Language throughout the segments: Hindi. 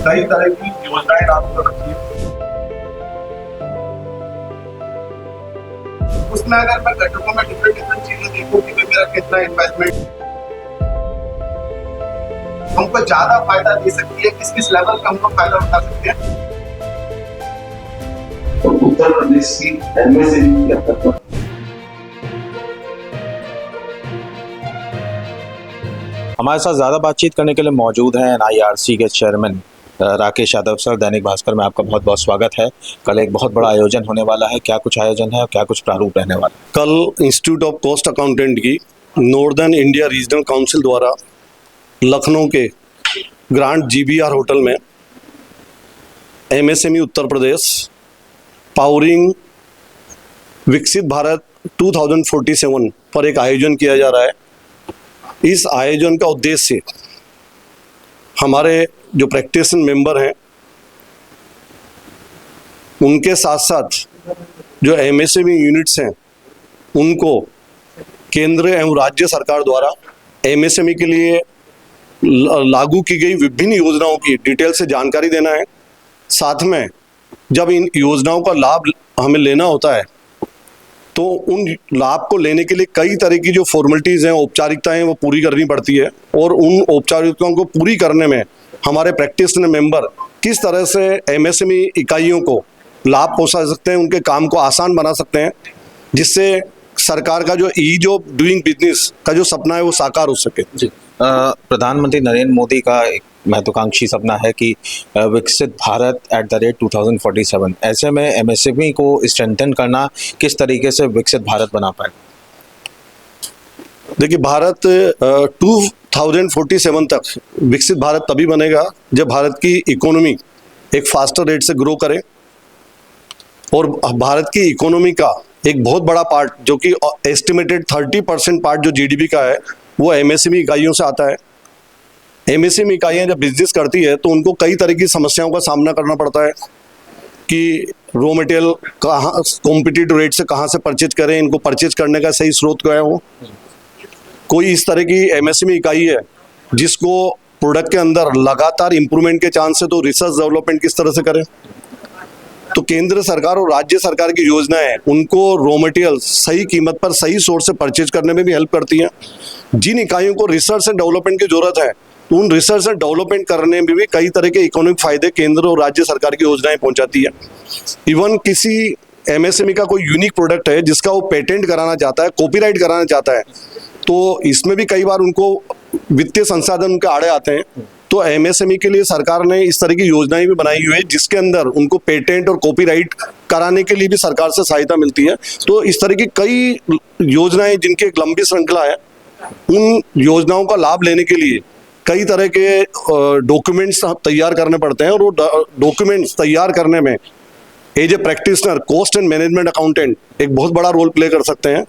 कई तरह की योजनाएं लागू कर रखी है। उसमें अगर मैं घटकों में डिफरेंट चीजें देखूं कि मेरा कितना इन्वेस्टमेंट हमको ज्यादा फायदा दे सकती है, किस किस लेवल का हमको फायदा उठा सकते हैं। तो उत्तर प्रदेश की एमएसएमई के स्तर पर हमारे साथ ज़्यादा बातचीत करने के लिए मौजूद हैं एनआईआरसी के चेयरमैन राकेश यादव सर। दैनिक भास्कर में आपका बहुत बहुत स्वागत है। कल एक बहुत बड़ा आयोजन होने वाला है, क्या कुछ आयोजन है और क्या कुछ प्रारूप रहने वाला है? कल इंस्टीट्यूट ऑफ कॉस्ट अकाउंटेंट की नॉर्दर्न इंडिया रीजनल काउंसिल द्वारा लखनऊ के ग्रांड जीबीआर होटल में एमएसएमई उत्तर प्रदेश पावरिंग विकसित भारत 2047 पर एक आयोजन किया जा रहा है। इस आयोजन का उद्देश्य हमारे जो प्रैक्टिशनर मेंबर हैं उनके साथ साथ जो एमएसएमई यूनिट्स हैं उनको केंद्र एवं राज्य सरकार द्वारा एमएसएमई के लिए लागू की गई विभिन्न योजनाओं की डिटेल से जानकारी देना है। साथ में जब इन योजनाओं का लाभ हमें लेना होता है तो उन लाभ को लेने के लिए कई तरह की जो फॉर्मेलिटीज़ हैं, औपचारिकताएं हैं, वो पूरी करनी पड़ती है। और उन औपचारिकताओं को पूरी करने में हमारे प्रैक्टिशनर मेंबर किस तरह से एमएसएमई इकाइयों को लाभ पहुंचा सकते हैं, उनके काम को आसान बना सकते हैं, जिससे सरकार का जो ईज ऑफ डूइंग बिजनेस का जो सपना है वो साकार हो सके। जी, प्रधानमंत्री नरेंद्र मोदी का एक महत्वाकांक्षी सपना है कि विकसित भारत @2047। ऐसे में एमएसएमई को स्ट्रेंथन करना किस तरीके से विकसित भारत बना पाए? देखिए, भारत 2047 तक विकसित भारत तभी बनेगा जब भारत की इकोनॉमी एक फास्टर रेट से ग्रो करे। और भारत की इकोनॉमी का एक बहुत बड़ा पार्ट, जो कि एस्टिमेटेड 30% पार्ट जो जीडीपी का है, वो एमएसएमई इकाइयों से आता है। एमएसएमई इकाइयाँ जब बिजनेस करती है तो उनको कई तरह की समस्याओं का सामना करना पड़ता है कि रॉ मटेरियल कहाँ कॉम्पिटिटिव रेट से कहाँ से परचेज करें, इनको परचेज करने का सही स्रोत क्या हो। कोई इस तरह की एमएसएमई इकाई है जिसको प्रोडक्ट के अंदर लगातार इंप्रूवमेंट के चांस है, तो रिसर्च डेवलपमेंट किस तरह से करें। तो केंद्र सरकार और राज्य सरकार की योजनाएं उनको रॉ मटेरियल सही कीमत पर सही सोर्स से परचेज करने में भी हेल्प करती हैं। जिन इकाइयों को रिसर्च एंड डेवलपमेंट की जरूरत है, उन रिसर्च एंड डेवलपमेंट करने में भी कई तरह के इकोनॉमिक फायदे केंद्र और राज्य सरकार की योजनाएं पहुंचाती है। इवन किसी एमएसएमई का कोई यूनिक प्रोडक्ट है जिसका वो पेटेंट कराना चाहता है, कॉपीराइट कराना चाहता है, तो इसमें भी कई बार उनको वित्तीय संसाधन उनके आड़े आते हैं। तो एमएसएमई के लिए सरकार ने इस तरह की योजनाएं भी बनाई हुई है जिसके अंदर उनको पेटेंट और कॉपीराइट कराने के लिए भी सरकार से सहायता मिलती है। तो इस तरह की कई योजनाएं जिनकी एक लंबी श्रृंखला है, उन योजनाओं का लाभ लेने के लिए कई तरह के डॉक्यूमेंट्स तैयार करने पड़ते हैं। और वो डॉक्यूमेंट्स तैयार करने में as a practitioner cost and management accountant एक बहुत बड़ा रोल प्ले कर सकते हैं।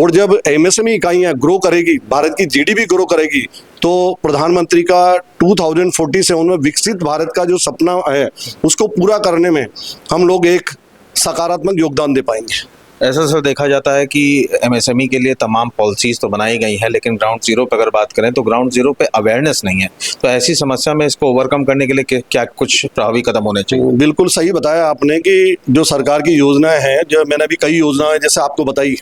और जब एमएसएमई इकाइयाँ ग्रो करेगी, भारत की जीडीपी ग्रो करेगी, तो प्रधानमंत्री का 2047 में विकसित भारत का जो सपना है उसको पूरा करने में हम लोग एक सकारात्मक योगदान दे पाएंगे। ऐसा सर देखा जाता है कि एमएसएमई के लिए तमाम पॉलिसीज तो बनाई गई हैं, लेकिन ग्राउंड जीरो पे अगर बात करें तो ग्राउंड जीरो पे अवेयरनेस नहीं है। तो ऐसी समस्या में इसको ओवरकम करने के लिए क्या कुछ प्रभावी कदम होने चाहिए? बिल्कुल सही बताया आपने कि जो सरकार की योजनाएं हैं, जो मैंने अभी कई योजनाएं जैसे आपको बताई,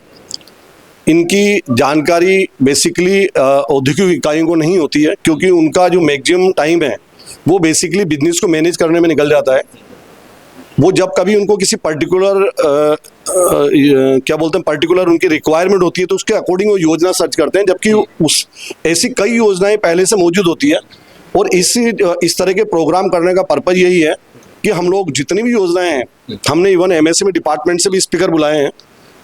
इनकी जानकारी बेसिकली औद्योगिक इकाइयों को नहीं होती है, क्योंकि उनका जो मैक्सिमम टाइम है वो बेसिकली बिजनेस को मैनेज करने में निकल जाता है। वो जब कभी उनको किसी पर्टिकुलर क्या बोलते हैं पर्टिकुलर उनकी रिक्वायरमेंट होती है तो उसके अकॉर्डिंग वो योजना सर्च करते हैं, जबकि उस ऐसी कई योजनाएं पहले से मौजूद होती है। और इस तरह के प्रोग्राम करने का पर्पज यही है कि हम लोग जितनी भी योजनाएं हैं, हमने इवन एमएसएमई डिपार्टमेंट से भी स्पीकर बुलाए हैं,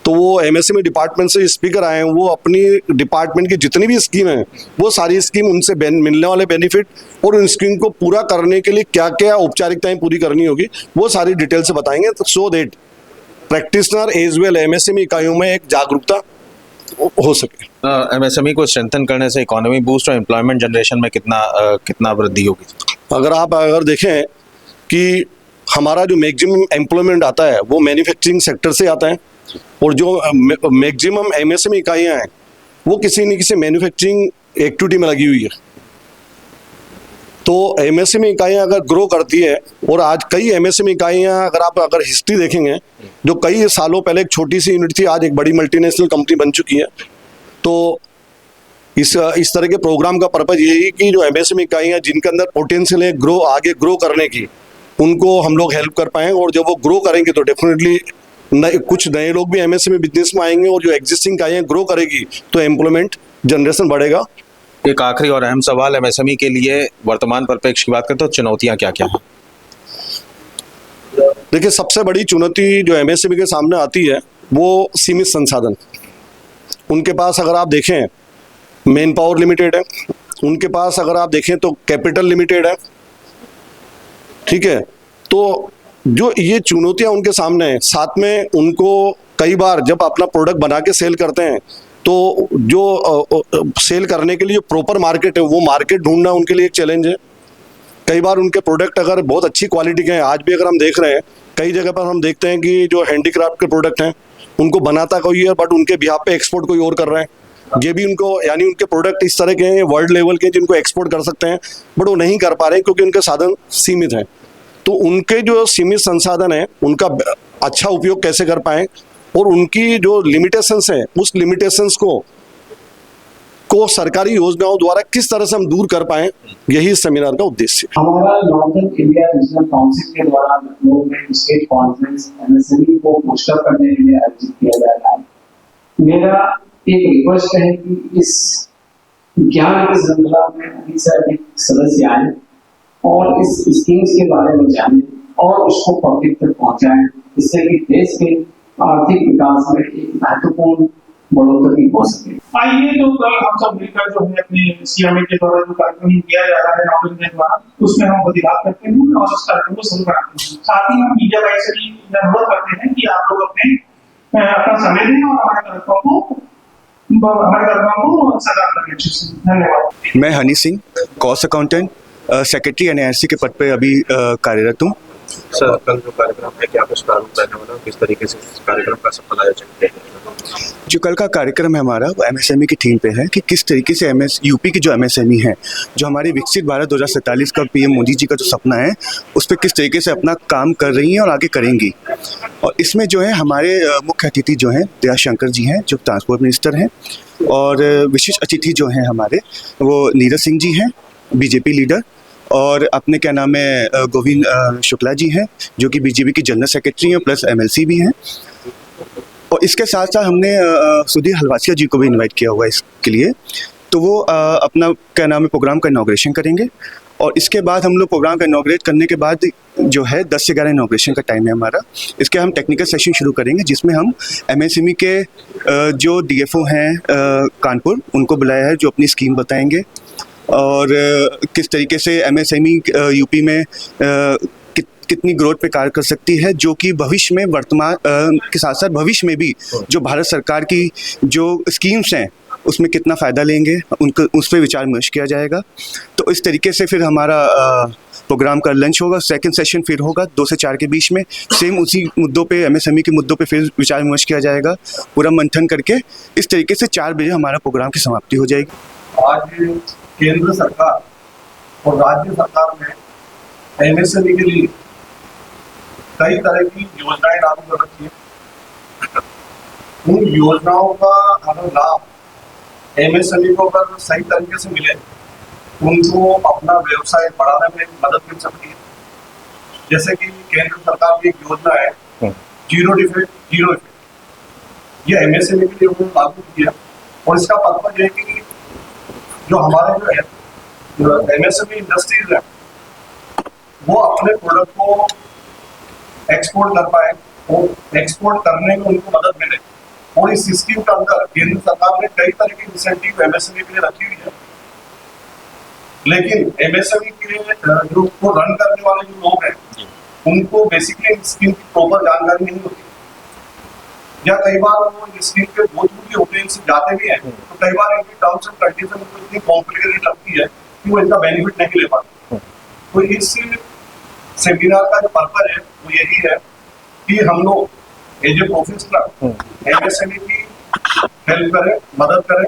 तो वो एमएसएमई डिपार्टमेंट से स्पीकर आए हैं, वो अपनी डिपार्टमेंट की जितनी भी स्कीम है वो सारी स्कीम उनसे मिलने वाले बेनिफिट और उन स्कीम को पूरा करने के लिए क्या क्या औपचारिकताएं पूरी करनी होगी वो सारी डिटेल से बताएंगे, तो so that practitioner as well MSME इकाइयों में एक जागरूकता हो सके। एमएसएमई को स्ट्रेंथन करने से इकोनॉमी बूस्ट और एम्प्लॉयमेंट जनरेशन में कितना वृद्धि होगी? अगर देखें कि हमारा जो मैक्सिमम एम्प्लॉयमेंट आता है वो मैन्युफैक्चरिंग सेक्टर से आता है, और जो मैक्सिमम एमएसएमई इकाइयाँ हैं वो किसी न किसी मैन्युफैक्चरिंग एक्टिविटी में लगी हुई है। तो एमएसएमई इकाइयाँ अगर ग्रो करती है, और आज कई एमएसएमई इकाइयाँ अगर हिस्ट्री देखेंगे, जो कई सालों पहले एक छोटी सी यूनिट थी, आज एक बड़ी मल्टीनेशनल कंपनी बन चुकी है। तो इस तरह के प्रोग्राम का पर्पज यही है कि जो एमएसएमई इकाइयाँ जिनके अंदर पोटेंशियल है आगे ग्रो करने की, उनको हम लोग हेल्प कर पाएँ। और जब वो ग्रो करेंगे तो डेफिनेटली कुछ नए लोग भी एमएसएमई बिजनेस में आएंगे, और जो एग्जिस्टिंग इकाइयाँ ग्रो करेगी तो एम्प्लॉयमेंट जनरेशन बढ़ेगा। एक आखिरी और अहम सवाल, एमएसएमई के लिए वर्तमान परिप्रेक्ष्य की बात करें तो चुनौतियां क्या क्या हैं? देखिए, सबसे बड़ी चुनौती जो एमएसएमई के सामने आती है वो सीमित संसाधन। उनके पास अगर आप देखें मेन पावर लिमिटेड है, उनके पास अगर आप देखें तो कैपिटल लिमिटेड है, ठीक है। तो जो ये चुनौतियां उनके सामने हैं, साथ में उनको कई बार जब अपना प्रोडक्ट बना के सेल करते हैं तो जो सेल करने के लिए जो प्रॉपर मार्केट है, वो मार्केट ढूंढना उनके लिए एक चैलेंज है। कई बार उनके प्रोडक्ट अगर बहुत अच्छी क्वालिटी के हैं, आज भी अगर हम देख रहे हैं कई जगह पर हम देखते हैं कि जो हैंडीक्राफ्ट के प्रोडक्ट हैं उनको बनाता कोई है, बट उनके बिहाफ पे एक्सपोर्ट कोई और कर रहे हैं। ये भी उनको, यानी उनके प्रोडक्ट इस तरह के हैं वर्ल्ड लेवल के जिनको एक्सपोर्ट कर सकते हैं, बट वो नहीं कर पा रहे हैं क्योंकि उनके साधन सीमित हैं। तो उनके जो सीमित संसाधन है उनका अच्छा उपयोग कैसे कर पाएँ, और उनकी जो लिमिटेशंस हैं उस लिमिटेशंस को सरकारी योजनाओं द्वारा किस तरह से हम दूर कर पाएं, यही इस सेमिनार का उद्देश्य है। हमारा नॉर्दर्न इंडिया रीजनल काउंसिल के द्वारा लखनऊ में स्टेट कॉन्फ्रेंस एमएसएमई को बूस्टर करने के लिए आयोजित किया जा रहा है। मेरा एक रिक्वेस्ट है कि इस ज्ञान की श्रृंखला में अधिक से अधिक सदस्य आए और इस स्कीम्स के बारे में जाने और उसको पब्लिक तक पहुंचाएं, जिससे कि देश के आर्थिक विकास में एक महत्वपूर्ण बढ़ोतरी हो सके। आइए तो कल हम सब मिलकर जो है अपने सीएमए के द्वारा जो कार्यक्रम किया जा रहा है नॉर्दर्न के द्वारा, उसमें हम प्रतिभाग करते हैं और उस कार्यक्रम को शुरू कराते हैं। साथ ही हम मीडिया भाई से भी अनुरोध करते हैं कि आप लोग अपना समय दें और हमारे कार्यक्रम को सदा करें। धन्यवाद। मैं Honey Singh, cost accountant, secretary NIRC के पद पे अभी कार्यरत हूँ। सर, कल जो कार्यक्रम है क्या कुछ प्रारूप रहने वाला, किस तरीके से इस कार्यक्रम का सफल आयोजन किया जाएगा? जो कल का कार्यक्रम है हमारा, वो एमएसएमई की थीम पे है कि किस तरीके से यूपी की जो एमएसएमई है, जो हमारी विकसित भारत 2047 का पीएम मोदी जी का जो सपना है, उस पर किस तरीके से अपना काम कर रही हैं और आगे करेंगी। और इसमें जो है हमारे मुख्य अतिथि जो हैं दयाशंकर जी हैं, जो ट्रांसपोर्ट मिनिस्टर हैं, और विशेष अतिथि जो हैं हमारे वो नीरज सिंह जी हैं, बीजेपी लीडर, और अपने क्या नाम है गोविंद शुक्ला जी हैं, जो कि बीजेपी की जनरल सेक्रेटरी हैं प्लस एमएलसी भी हैं। और इसके साथ साथ हमने सुधीर हलवासिया जी को भी इनवाइट किया हुआ है इसके लिए। तो वो अपना क्या नाम है प्रोग्राम का इनॉग्रेशन करेंगे, और इसके बाद हम लोग प्रोग्राम का इनॉग्रेट करने के बाद जो है 10 से 11 इनॉग्रेशन का टाइम है हमारा। इसके हम टेक्निकल सेशन शुरू करेंगे, जिसमें हम एमएसएमई के जो डीएफओ हैं कानपुर, उनको बुलाया है, जो अपनी स्कीम बताएंगे और किस तरीके से एमएसएमई यूपी में कितनी ग्रोथ पे कार्य कर सकती है, जो कि भविष्य में वर्तमान के साथ साथ भविष्य में भी जो भारत सरकार की जो स्कीम्स हैं उसमें कितना फ़ायदा लेंगे, उनको उस पर विचार विमर्श किया जाएगा। तो इस तरीके से फिर हमारा प्रोग्राम का लंच होगा। सेकंड सेशन फिर होगा 2 से 4 के बीच में, सेम उसी मुद्दों पे, एमएसएमई के मुद्दों पे फिर विचार विमर्श किया जाएगा, पूरा मंथन करके। इस तरीके से 4 बजे हमारा प्रोग्राम की समाप्ति हो जाएगी। आज केंद्र सरकार और राज्य सरकार ने एमएसएमई के लिए कई तरह की योजनाएं लागू कर रखी है। उन योजनाओं का अगर लाभ एमएसएमई को अगर सही तरीके से मिले, उनको अपना व्यवसाय बढ़ाने में मदद मिल सकती है। जैसे कि केंद्र सरकार की एक योजना है जीरो डिफेक्ट जीरो इफेक्ट, ये एमएसएमई के लिए उन्होंने लागू किया, और इसका पर्पज है कि जो हमारे जो है एमएसएमई इंडस्ट्रीज है वो अपने प्रोडक्ट को एक्सपोर्ट कर पाए और एक्सपोर्ट करने में उनको मदद मिले। और इस स्कीम के अंदर केंद्र सरकार ने कई तरह की इंसेंटिव एमएसएमई के लिए रखी हुई है, लेकिन एमएसएमई के जो को रन करने वाले जो लोग हैं उनको बेसिकली इस स्कीम की प्रॉपर जानकारी नहीं होती, या कई बार वो इस स्कीम के बहुत बुरी ओपिनियन से जाते भी हैं, तो कई बार इनकी टर्म्स एंड कंडीशन उनको इतनी कॉम्प्लिकेटेड लगती है कि वो इनका बेनिफिट नहीं ले पाते। तो इस सेमिनार का जो पर्पज है वो यही है कि हम लोग एज ए प्रोफेशनल एमएसएमई की हेल्प करें, मदद करें।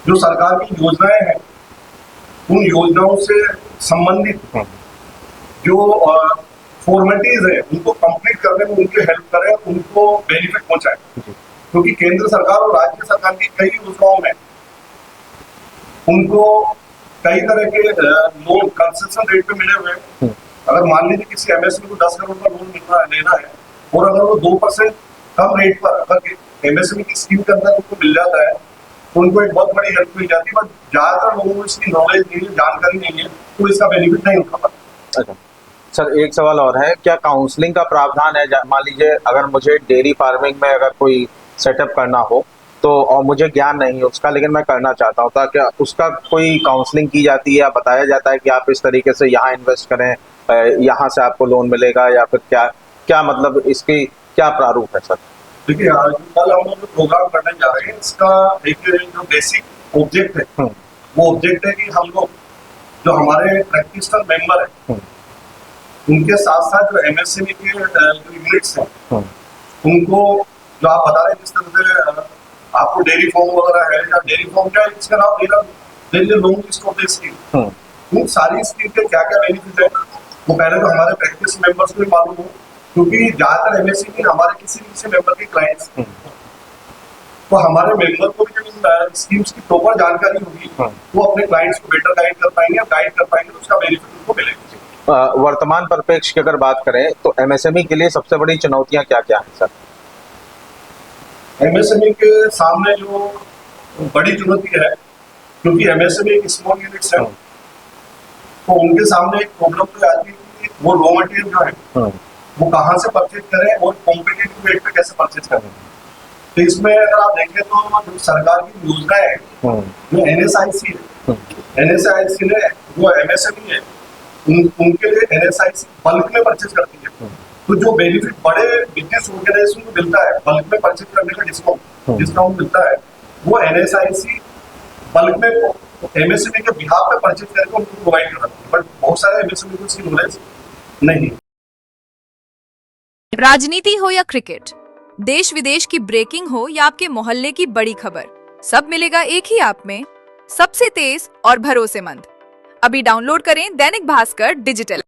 जो सरकार की योजनाएं हैं उन योजनाओं से संबंधित जो फॉर्मेलिटीज है उनको कंप्लीट करने में उनकी हेल्प करें, उनको बेनिफिट पहुंचाए, क्योंकि केंद्र सरकार और राज्य सरकार की कई योजनाओं में उनको कई तरह के लोन कंसेशन रेट पे मिले हुए हैं। अगर मान लीजिए किसी एमएसएमई को 10 करोड़ का लोन लेना है और अगर वो 2% कम रेट पर अगर एमएसएमई की स्कीम के अंदर उनको मिल जाता है तो उनको एक बहुत बड़ी हेल्प मिल जाती है। बट ज्यादातर लोगों को इसकी नॉलेज नहीं है, जानकारी नहीं है, तो इसका बेनिफिट नहीं उठा पाता। अच्छा सर, एक सवाल और है, क्या काउंसलिंग का प्रावधान है? मान लीजिए अगर मुझे डेयरी फार्मिंग में अगर कोई सेटअप करना हो तो, और मुझे ज्ञान नहीं है उसका, लेकिन मैं करना चाहता हूँ, तो क्या उसका कोई काउंसलिंग की जाती है या बताया जाता है कि आप इस तरीके से यहाँ इन्वेस्ट करें, यहाँ से आपको लोन मिलेगा, या फिर क्या क्या मतलब इसकी क्या प्रारूप है सर? देखिए, आज कल हम लोग जो प्रोग्राम करने जा रहे हैं इसका एक जो बेसिक ऑब्जेक्ट है वो ऑब्जेक्ट है कि हम लोग जो हमारे प्रैक्टिशनर मेंबर है उनके साथ साथ जो एमएसएमई के जो यूनिट्स हैं उनको, जो आप बता रहे हैं जिस तरह से आपको डेयरी फॉर्म वगैरह है या डेयरी फॉर्म क्या है, इसका नाम daily loan list of the scheme, उन सारी स्कीम के क्या क्या बेनिफिट है वो पहले तो हमारे प्रैक्टिस मेंबर्स को भी मालूम हो, क्योंकि ज्यादातर एमएसएमई हमारे किसी मेंबर के क्लाइंट्स, तो हमारे मेंबर को भी जब स्कीम्स की प्रॉपर जानकारी होगी वो अपने क्लाइंट्स को बेटर गाइड कर पाएंगे तो उसका बेनिफिट उनको मिलेगा। वर्तमान परिप्रेक्ष्य की अगर बात करें तो एमएसएमई के लिए सबसे बड़ी चुनौतियां क्या क्या हैं सर? एमएसएमई के सामने जो बड़ी चुनौती है, क्योंकि एमएसएमई एक स्मॉल यूनिट्स है तो उनके सामने एक प्रॉब्लम तो आती है कि वो रॉ मटेरियल जो है वो कहाँ से परचेज करें और कॉम्पिटिटिव रेट पे कैसे परचेज करें। तो इसमें अगर आप देखें तो जो सरकार की योजना है जो एनएसआईसी है, एनएसआईसी ने जो एमएसएमई है उनके लिए एनएसआईसी बल्क में परचेज करती है, तो जो बेनिफिट बड़े बिजनेस ऑर्गेनाइजेशन को मिलता है बल्क में परचेज करने का डिस्काउंट मिलता है, वो एनएसआईसी बल्क में एमएसएमई के बिहाफ पे परचेज करके उनको प्रोवाइड करती है। बट बहुत सारे एमएसएमई को इसकी नॉलेज नहीं। राजनीति हो या क्रिकेट, देश विदेश की ब्रेकिंग हो या आपके मोहल्ले की बड़ी खबर, सब मिलेगा एक ही ऐप में, सबसे तेज और भरोसेमंद। अभी डाउनलोड करें दैनिक भास्कर डिजिटल।